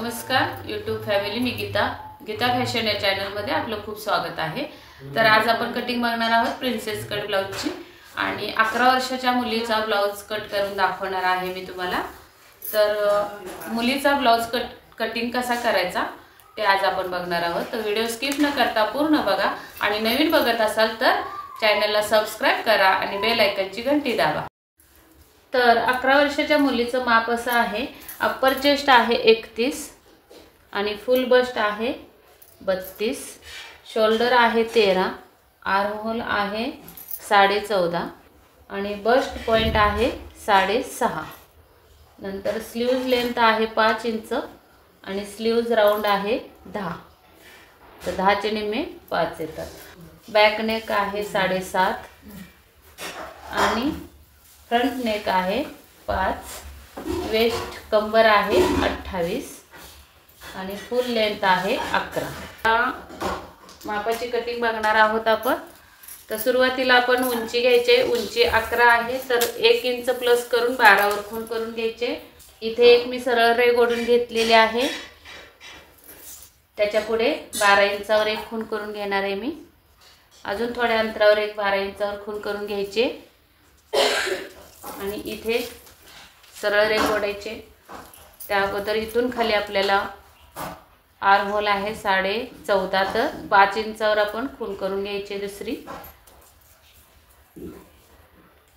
नमस्कार YouTube family, मी Gita fashion या चॅनलमध्ये आपलं खूप स्वागत आहे। तर आज आपण कटिंग बघणार आहोत प्रिन्सेस कट ब्लाउजची आणि 11 वर्षाच्या मुलीचा ब्लाउज कट करून दाखवणार आहे मी तुम्हाला। तर मुलीचा ब्लाउज कटिंग कसा करायचा ते आज आपण बघणार आहोत। तर व्हिडिओ स्किप न करता पूर्ण बघा आणि नवीन बघत असाल तर चॅनलला सबस्क्राइब करा आणि बेल आयकॉनची घंटी दाबा। तर 11 वर्षाच्या मुलीचं माप असं आहे। अप्पर चेस्ट आहे 31 आणि फुल बस्ट आहे 32, शोल्डर आहे 13, आर्म होल आहे 14.5 आणि बस्ट पॉइंट आहे 6.5। नंतर स्लीव्ज लेंथ आहे 5 इंच आणि स्लीव्ज राउंड आहे 10, तर 10 चे निम्मे 5 येतात। बॅक नेक आहे 7.5 आणि फ्रंट नेक आहे 5, वेस्ट कंबर आहे 28 आणि फुल लेंथ आहे 11। मापाची कटिंग बघणार आहोत आपण। तर सुरुवातीला आपण उंची घ्यायचे, उंची 11 आहे तर 1 इंच प्लस करून 12 वर खूण करून घ्यायचे। इथे एक मी सरळ रेघ ओढून घेतलेली आहे, त्याच्या पुढे 12 इंचावर एक खूण करून घेणार आहे मी। अजून थोड्या अंतरावर एक 12 इंचावर खूण करून घ्यायचे आणि इथे सरळ रेघ ओढायचे। त्या अगोदर इथून खाली आपल्याला आर्म होल आहे 14.5 तर 5 इंचावर आपण खूण करून घ्यायचे दुसरी,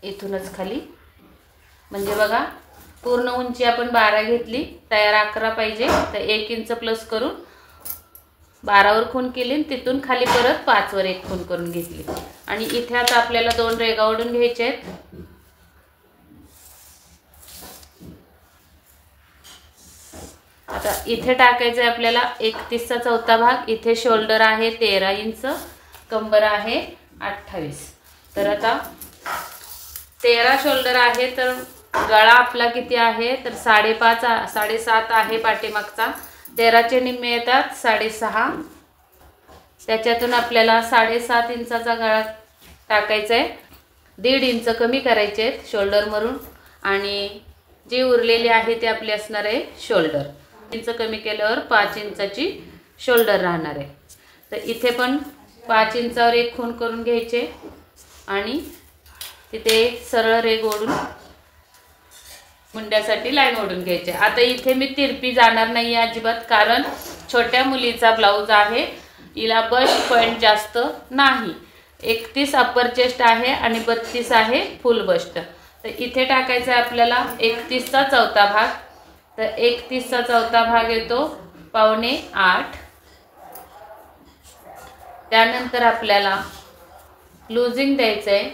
इथूनच खाली। म्हणजे बघा पूर्ण उंची आपण 12 घेतली, तयार 11 पाहिजे तर 1 इंच प्लस करून 12 वर खूण केली, तिथून खाली परत 5 वर एक खूण करून घेतली आणि इथे आता आपल्याला 2 रेघा ओढून घ्यायचे आहेत। आता इथे टाकायचं आहे आपल्याला 31 चा चौथा भाग। इथे शोल्डर आहे 13 इंच, कंबर आहे 28। तर आता 13 शोल्डर आहे तर गळा आपला किती आहे तर 7.5 आहे पाठीमागचा। 13 चे निम्मे येतात 6.5, त्याच्यातून आपल्याला 7.5 इंचाचा गळा टाकायचा आहे। 1.5 इंच कमी करायचे आहेत शोल्डर मरून आणि जी उरलेली आहे ते आपली असणार आहे शोल्डर। इंच कमी केल्यावर 5 इंचाची शोल्डर राहणार आहे। तर इथे पण 5 इंचावर एक खूण करून घ्यायचे आणि तिथे सरळ रेघ ओढून मुंड्यासाठी लाईन ओढून घ्यायचे। आता इथे मी तिरपी जाणार नाही अजिबात, कारण छोट्या मुलीचा ब्लाउज आहे, हिला बस्ट पॉइंट जास्त नाही। 31 अप्पर चेस्ट आहे आणि 32 आहे फुल बस्ट। तर इथे टाकायचं आहे आपल्याला 31 चा चौथा भाग। तर 31 चा चौथा भाग येतो 7.25। त्यानंतर आपल्याला लूजिंग द्यायचं आहे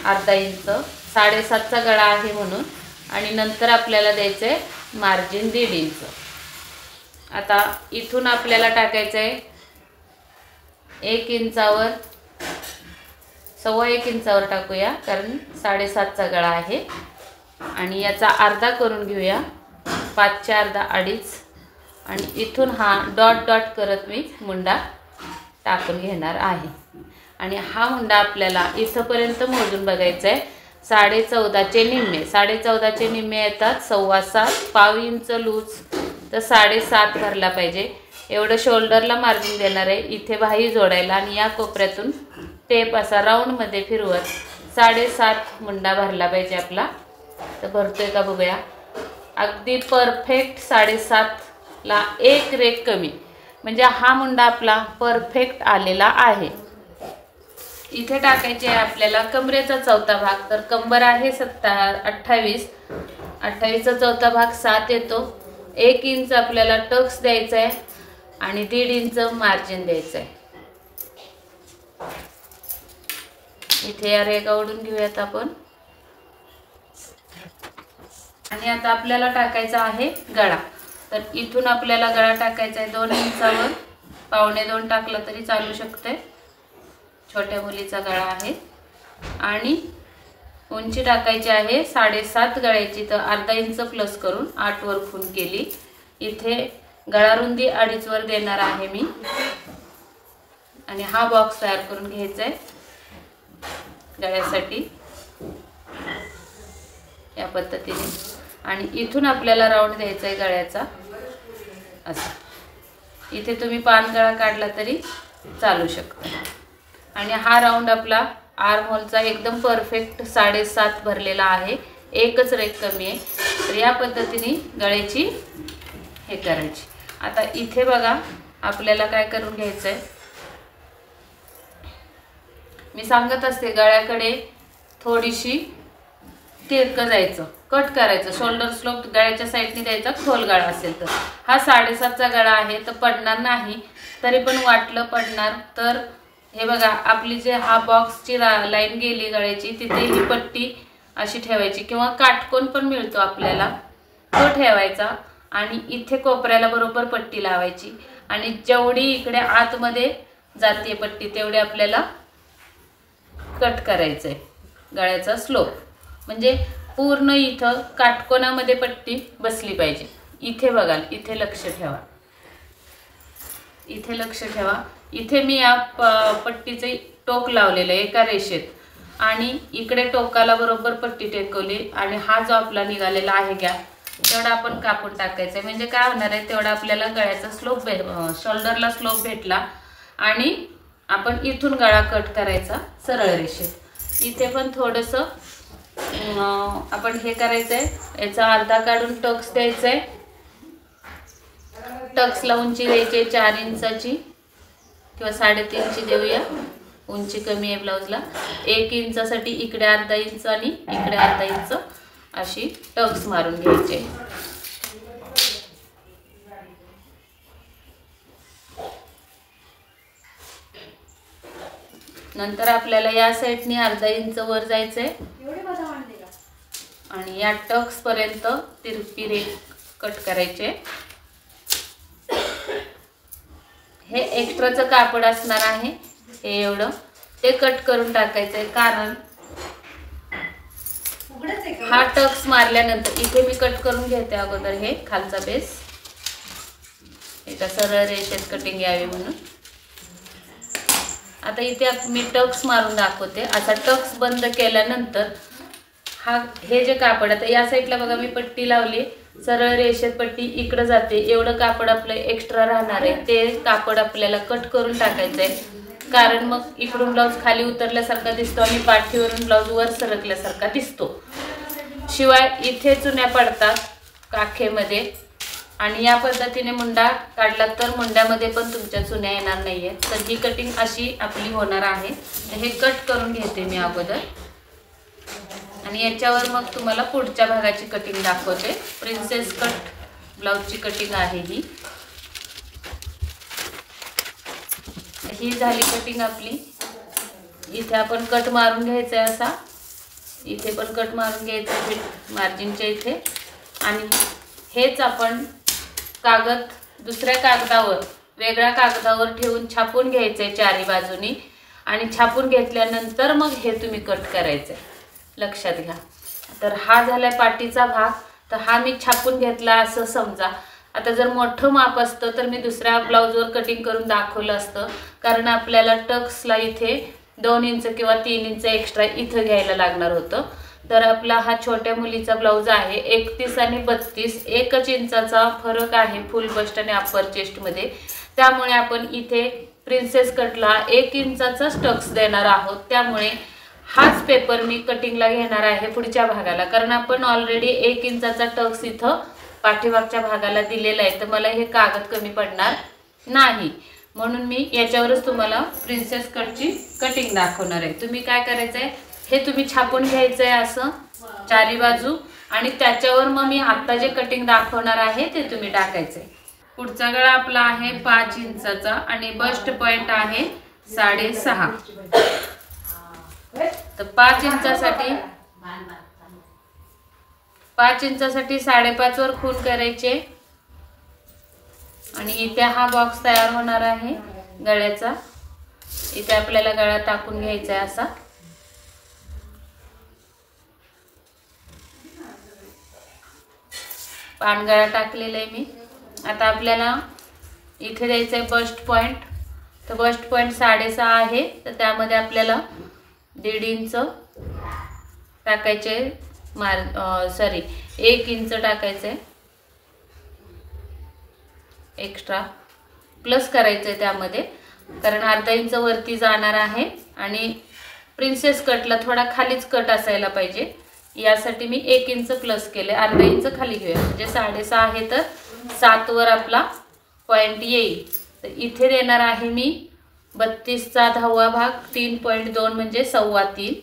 अर्धा इंच, 7.5 चा गळा आहे म्हणून, आणि नंतर आपल्याला द्यायचं आहे मार्जिन 1.5 इंच। आता इथून आपल्याला टाकायचं आहे 1 इंचावर, 1.25 इंचावर टाकूया कारण 7.5 चा गळा आहे आणि याचा अर्धा करून घेऊया, 5 चे अर्धा 2.5 आणि इथून हा डॉट डॉट करत मी मुंडा टाकून घेणार आहे। आणि हा मुंडा आपल्याला इथपर्यंत मोजून बघायचा आहे। 14.5 चे निम्मे, 14.5 चे निम्मे येतात 7.25, पाव इंच लूज तर 7.5 भरला पाहिजे। एवढं शोल्डरला मार्जिन देणार आहे इथे बाही जोडायला आणि या कोपऱ्यातून टेप असा राऊंड मध्ये फिरवत 7.5 मुंडा भरला पाहिजे आपला। तर भरतोय का बघूया, अगदी परफेक्ट 7.5 ला एक रेघ कमी, म्हणजे हा मुंडा आपला परफेक्ट आलेला आहे। इथे टाकायचे आहे आपल्याला कमरेचा चौथा भाग। तर कंबर आहे 28, 28 चा चौथा भाग 7 येतो। 1 इंच आपल्याला टक्स द्यायचा आहे आणि 1.5 इंच मार्जिन द्यायचं आहे। इथे या रेघा ओढून घेऊयात आपण आणि आता आपल्याला टाकायचा आहे गळा। तर इथून आपल्याला गळा टाकायचा आहे 2 इंचावर, 1.25 टाकला तरी चालू शकते, छोट्या मुलीचा गळा आहे। आणि उंची टाकायची आहे 7.5 गळ्याची, तर अर्धा इंच प्लस करून 8 वर खूण केली। इथे गळा रुंदी 2.5 वर देणार आहे मी आणि हा बॉक्स तयार करून घ्यायचा आहे गळ्यासाठी या पद्धतीने। आणि इथून आपल्याला राऊंड द्यायचा आहे गळ्याचा असा. इथे तुम्ही पान गळा काढला तरी चालू शकतो. आणि हा राऊंड आपला आर्म होलचा एकदम परफेक्ट 7.5 भरलेला आहे, एकच रेख कमी आहे. तर या पद्धतीने गळ्याची हे करायची. आता इथे बघा आपल्याला काय करून घ्यायचं आहे, मी सांगत असते गळ्याकडे थोडीशी तिरकं जायचं, कट करायचं. शोल्डर स्लोप गळ्याच्या साईडने द्यायचा, खोल गळा असेल तर. हा 7.5चा गळा आहे तर पडणार नाही, तरी पण वाटलं पडणार तर हे बघा आपली जे हा बॉक्सची लाईन गेली गळ्याची तिथे ही पट्टी अशी ठेवायची, किंवा काटकोन पण मिळतो आपल्याला तो ठेवायचा. आणि इथे कोपऱ्याला बरोबर पट्टी लावायची. आणि जेवढी इकडे आतमध्ये जाते पट्टी तेवढी आपल्याला कट करायचं आहे गळ्याचा स्लोप. म्हणजे पूर्ण इथं काटकोनामध्ये पट्टी बसली पाहिजे. इथे बघाल, इथे लक्ष ठेवा, इथे लक्ष ठेवा. इथे मी या पट्टीचे टोक लावलेलं आहे एका रेषेत, आणि इकडे टोकाला बरोबर पट्टी टेकवली. आणि हा जो आपला निघालेला आहे गॅप तेवढा आपण कापून टाकायचा आहे. म्हणजे काय होणार आहे, तेवढा आपल्याला गळ्याचा स्लोप शोल्डरला स्लोप भेटला. आणि आपण इथून गळा कट करायचा सरळ रेषेत. इथे पण थोडंसं आपण हे करायचं आहे, याचा अर्धा काढून टक्स द्यायचं आहे. टक्सला उंची द्यायची 4 इंचाची किंवा 3.5ची देऊया, उंची कमी आहे ब्लाऊजला. 1 इंचासाठी इकडे अर्धा इंच आणि इकडे अर्धा इंच अशी टक्स मारून घ्यायचे. नंतर आपल्याला या साईडने अर्धा इंच वर जायचंय आणि या टक्स पर्यंत तिरपी रेख कट करायचे. हे एक्स्ट्राचं कापड असणार आहे, हे एवढं ते कट करून टाकायचंय. कारण हा टक्स मारल्यानंतर इथे मी कट करून घेते अगोदर हे खालचा बेस, एका सरळ रेषेत कटिंग यावी म्हणून. आता इथे मी टक्स मारून दाखवते. असा टक्स बंद केल्यानंतर हे जे कापड आता या साईडला बघा मी पट्टी लावली, सरळ रेषेत पट्टी इकडे जाते, एवढं कापड आपलं एक्स्ट्रा राहणार आहे. ते कापड आपल्याला कट करून टाकायचं आहे. कारण मग इकडून ब्लाऊज खाली उतरल्यासारखा दिसतो आणि पाठीवरून ब्लाऊज वर सरकल्यासारखा दिसतो. शिवाय इथे चुन्या पडतात काखेमध्ये, आणि या पद्धतीने मुंडा काढला तर मुंड्यामध्ये पण तुमच्या चुन्या येणार नाहीये. तर ही कटिंग अशी आपली होणार आहे. हे कट करून घेते मी अगोदर, आणि याच्यावर मग तुम्हाला पुढच्या भागाची कटिंग दाखवते. प्रिन्सेस कट ब्लाऊजची कटिंग आहे ही. ही झाली कटिंग आपली. इथे आपण कट मारून घ्यायचा आहे असा, इथे पण कट मारून घ्यायचं मार्जिनच्या इथे. आणि हेच आपण कागद दुसऱ्या कागदावर वेगळ्या कागदावर ठेवून छापून घ्यायचंय चारी बाजूनी. आणि छापून घेतल्यानंतर मग हे तुम्ही कट करायचंय, लक्षात घ्या. तर हा झालाय पाठीचा भाग. तर हा मी छापून घेतला असं समजा. आता जर मोठं माप असतं तर मी दुसऱ्या ब्लाऊजवर कटिंग करून दाखवलं असतं, कारण आपल्याला टक्सला इथे 2 इंच किंवा 3 इंच एक्स्ट्रा इथं घ्यायला लागणार होतं. तर आपला हा छोट्या मुलीचा ब्लाऊज आहे. 31 आणि 32 1 इंचाचा फरक आहे फुल बस्ट आणि अप्पर चेस्ट मध्ये. त्यामुळे आपण इथे प्रिन्सेस कटला 1 इंचाचा टक्स देणार आहोत. त्यामुळे हाच पेपर मी कटिंगला घेणार आहे पुढच्या भागाला, कारण आपण ऑलरेडी 1 इंचाचा टक्स इथं पाठीमागच्या भागाला दिलेला आहे. तर मला हे कागद कमी पडणार नाही, म्हणून मी याच्यावरच तुम्हाला प्रिन्सेस कटची कटिंग दाखवणार आहे. तुम्ही काय करायचंय, हे तुम्ही छापून घ्यायचंय असं चारी बाजू, आणि त्याच्यावर मग मी आता जे कटिंग दाखवणार आहे ते तुम्ही टाकायचंय. पुढचा गळा आपला आहे 5 इंचाचा आणि बस्ट पॉइंट आहे 6.5. तर 5 इंचासाठी 5.5 वर खून करायचे. आणि इथे हा बॉक्स तयार होणार आहे गळ्याचा. इथे आपल्याला गळा टाकून घ्यायचा आहे असा. पानगळा टाकलेला आहे मी. आता आपल्याला इथे द्यायचं आहे बस्ट पॉइंट. तर बस्ट पॉइंट 6.5 आहे, तर त्यामध्ये आपल्याला 1.5 इंच टाकायचे 1 इंच टाकायचं आहे एक्स्ट्रा, प्लस करायचं आहे त्यामध्ये, कारण अर्धा इंच वरती जाणार आहे आणि प्रिन्सेस कटला थोडा खालीच कट असायला पाहिजे, यासाठी मी 1 इंच प्लस केले, अर्धा इंच खाली घेऊया, म्हणजे 6.5 आहे तर 7 वर आपला पॉईंट येईल. तर इथे देणार आहे मी 32चा 10वा भाग, 3.2 म्हणजे 3.25.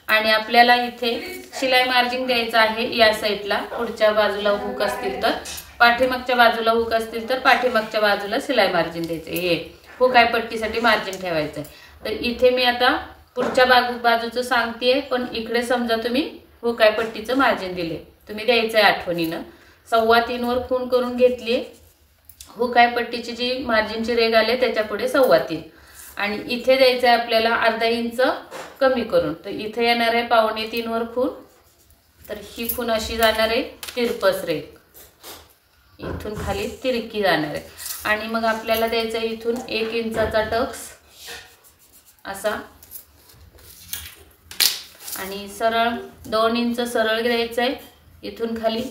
आणि आपल्याला इथे शिलाई मार्जिन द्यायचं आहे या साईडला, पुढच्या बाजूला हुक असतील तर, पाठीमागच्या बाजूला हुक असतील तर पाठीमागच्या बाजूला शिलाई मार्जिन द्यायचं. हे हुकाय पट्टीसाठी मार्जिन ठेवायचं आहे. तर इथे मी आता पुढच्या बाजूचं सांगतेय, पण इकडे समजा तुम्ही हुकाय पट्टीचं मार्जिन दिले, तुम्ही द्यायचं आहे आठवणीनं. 3.25 वर खूण करून घेतली, हुकाय पट्टीची जी मार्जिनची रेग आले त्याच्या पुढे 3.25, आणि इथे द्यायचं आहे आपल्याला अर्धा इंच कमी करून. तर इथे येणार आहे 2.25 वर खूण, तर ही खूण अशी जाणार आहे तिरपस रेग, इथून खाली तिरकी जाणार आहे. आणि मग आपल्याला द्यायचं आहे इथून 1 इंचाचा टक्स असा, आणि सरळ 2 इंच सरळ द्यायचं आहे इथून खाली,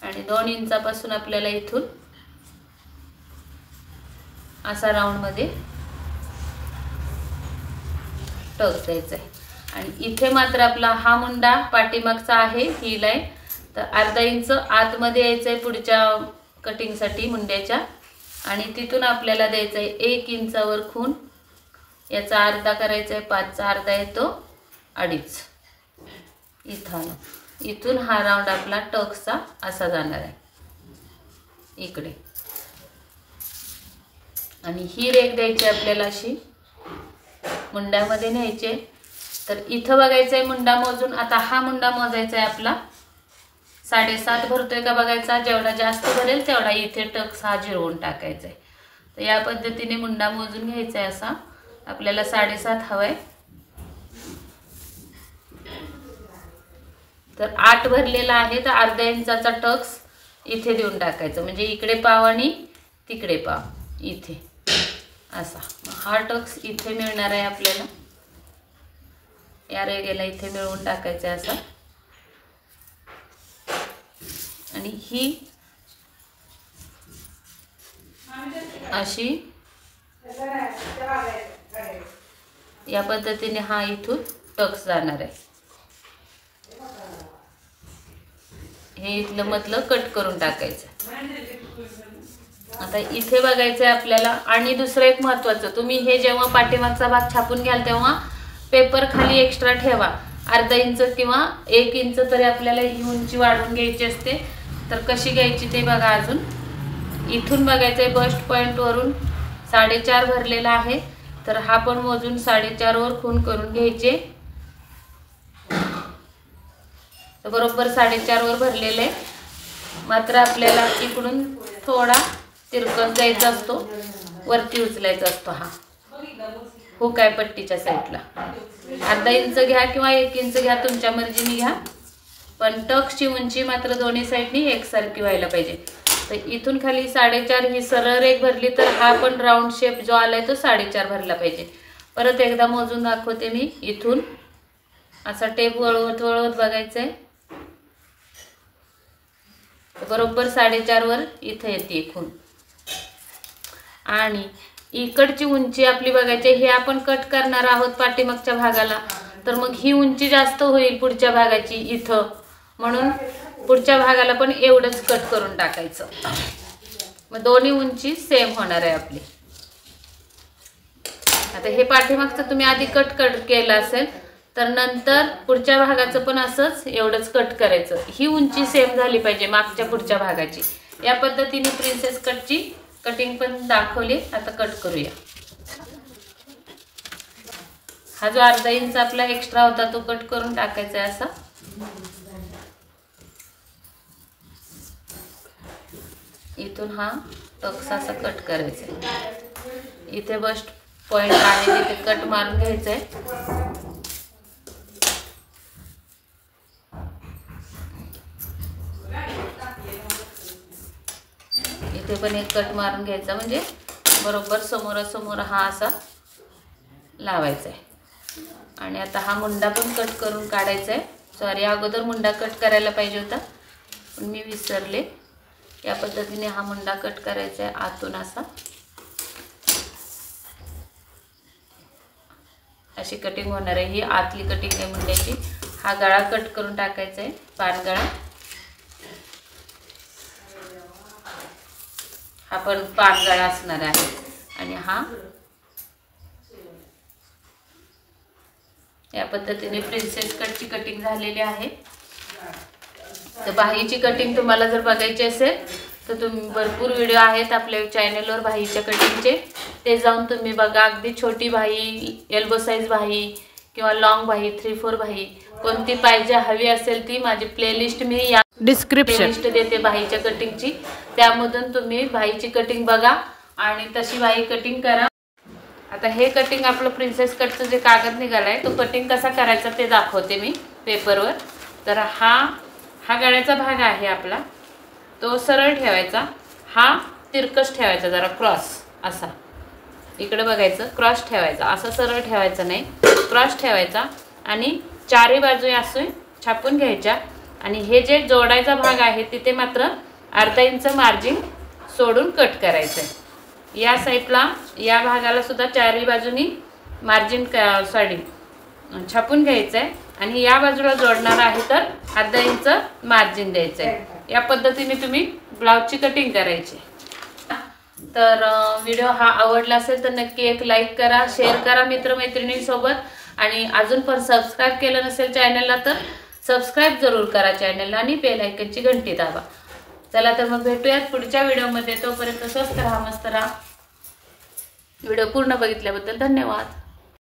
आणि 2 इंचापासून आपल्याला इथून असा राऊंड मध्ये टक्स द्यायचा आहे. आणि इथे मात्र आपला हा मुंडा पाठीमागचा आहे, ही लाईन, तर अर्धा इंच आतमध्ये यायचं आहे पुढच्या कटिंगसाठी मुंड्याच्या, आणि तिथून आपल्याला द्यायचं आहे 1 इंचावर खूण, याचा अर्धा करायचा आहे, 5चा अर्धा येतो 2.5 इथं. इथून हा राऊंड आपला टक्सचा असा जाणार आहे इकडे, आणि ही रेग द्यायची आपल्याला अशी मुंड्यामध्ये न्यायचे. तर इथं बघायचं आहे मुंडा मोजून. आता हा मुंडा मोजायचा आहे आपला 7.5 भरतोय का बघायचा, जेवढा जास्त भरेल तेवढा इथे टक्स हा जिरवून टाकायचा आहे. तर या पद्धतीने मुंडा मोजून घ्यायचा आहे. असा आपल्याला 7.5 हवाय, तर 8 भरलेला आहे, तर अर्धा इंचाचा टक्स इथे देऊन टाकायचं, म्हणजे इकडे पाव आणि तिकडे पाव इथे असा. हा टक्स इथे मिळणार आहे आपल्याला, या रेगेला इथे मिळवून टाकायचं असा. आणि ही अशी या पद्धतीने हा इथून टक्स जाणार आहे. हे इथलं मधलं कट करून टाकायचं. आता इथे बघायचं आहे आपल्याला. आणि दुसरं एक महत्त्वाचं, तुम्ही हे जेव्हा पाठीमागचा भाग छापून घ्याल तेव्हा पेपर खाली एक्स्ट्रा ठेवा, अर्धा इंच किंवा 1 इंच तरी आपल्याला ही उंची वाढवून घ्यायची असते. तर कशी घ्यायची ते बघा. अजून इथून बघायचं आहे बस्ट पॉईंट वरून 4.5 भरलेला आहे, तर हा पण मोजून 4.5 वर खूण करून घ्यायचे. तर बरोबर 4.5 वर भरलेले आहे, मात्र आपल्याला इकडून थोडा तिरकस जायचा असतो, वरती उचलायचा असतो. हा हुकाय पट्टीच्या साईडला अर्धा इंच घ्या किंवा 1 इंच घ्या, तुमच्या मर्जीने घ्या, पण टक्सची उंची मात्र दोन्ही साईडनी एकसारखी व्हायला पाहिजे. तर इथून खाली 4.5 ही सरळ रेग भरली, तर हा पण राऊंड शेप जो आलाय तो 4.5 भरला पाहिजे. परत एकदा मोजून दाखवते मी. इथून असा टेप वळवत वळवत बघायचं आहे, बरोबर 4.5 वर इथे येते खूण. आणि इकडची उंची आपली बघायची, हे आपण कट करणार आहोत पाठीमागच्या भागाला, तर मग ही उंची जास्त होईल पुढच्या भागाची इथं, म्हणून पुढच्या भागाला पण एवढंच कट करून टाकायचं. मग दोन्ही उंची सेम होणार आहे आपली. आता हे पाठीमागचं तुम्ही आधी कट केलं असेल, तर नंतर पुढच्या भागाचं पण असंच एवढंच कट करायचं. ही उंची सेम झाली पाहिजे मागच्या पुढच्या भागाची. या पद्धतीने प्रिन्सेस कटची कटिंग पण दाखवली. आता कट करूया. हा जो अर्धा इंच आपला एक्स्ट्रा होता तो कट करून टाकायचा आहे असा. इथून हा टक्स असा कट करायचा आहे. इथे बस्ट पॉइंट आहे तिथे कट मारून घ्यायचा आहे. इथे पण एक कट मारून घ्यायचा, म्हणजे बरोबर समोरासमोर हा असा लावायचा आहे. आणि आता हा मुंडा पण कट करून काढायचा आहे. सॉरी, अगोदर मुंडा कट करायला पाहिजे होता पण मी विसरले. या पद्धतीने हा मुंडा कट करायचा आहे आतून असा. अशी कटिंग होणार आहे. ही आतली कटिंग आहे मुंड्याची. हा गळा कट करून टाकायचा आहे, पान गळा. हा पण पान गळा असणार आहे. आणि हा या पद्धतीने प्रिन्सेस कटची कटिंग झालेली आहे. तर बाहीची कटिंग तुम्हाला जर बघायची असेल तर तुम्ही भरपूर व्हिडिओ आहेत आपल्या चॅनलवर बाहीच्या कटिंगचे, ते जाऊन तुम्ही बघा. अगदी छोटी बाही, एल्बो साईज बाही किंवा लॉंग बाही, 3-4 बाही कोणती पाहिजे हवी असेल ती माझी प्लेलिस्ट मी या डिस्क्रिप्शन लिस्ट देते बाहीच्या कटिंगची. त्यामधून तुम्ही बाहीची कटिंग बघा आणि तशी बाही कटिंग करा. आता हे कटिंग आपलं प्रिन्सेस कटचं जे कागद निघालाय तो कटिंग कसा करायचा ते दाखवते मी पेपरवर. तर हा गळ्याचा भाग आहे आपला, तो सरळ ठेवायचा. हा तिरकस ठेवायचा, जरा क्रॉस असा इकडे बघायचं, क्रॉस ठेवायचा. असं सरळ ठेवायचं नाही, क्रॉस ठेवायचा. आणि चारही बाजू असे छापून घ्यायच्या. आणि हे जे जोडायचा भाग आहे तिथे मात्र अर्धा इंच मार्जिन सोडून कट करायचं आहे. या साईडला या भागाला सुद्धा चारही बाजूनी मार्जिन छापून घ्यायचं आहे. आणि या बाजूला जोडणार आहे तर अर्धा इंच मार्जिन द्यायचं आहे. या पद्धतीने तुम्ही ब्लाउजची कटिंग करायची. तर व्हिडिओ हा आवडला असेल तर नक्की एक लाईक करा, शेअर करा मित्रमैत्रिणींसोबत. आणि अजून पण सबस्क्राईब केलं नसेल चॅनलला तर सबस्क्राईब जरूर करा चॅनलला आणि बेल आयकनची घंटी दाबा. चला तर मग भेटूयात पुढच्या व्हिडिओमध्ये. तोपर्यंत स्वस्त राहा, मस्त राहा. व्हिडिओ पूर्ण बघितल्याबद्दल धन्यवाद.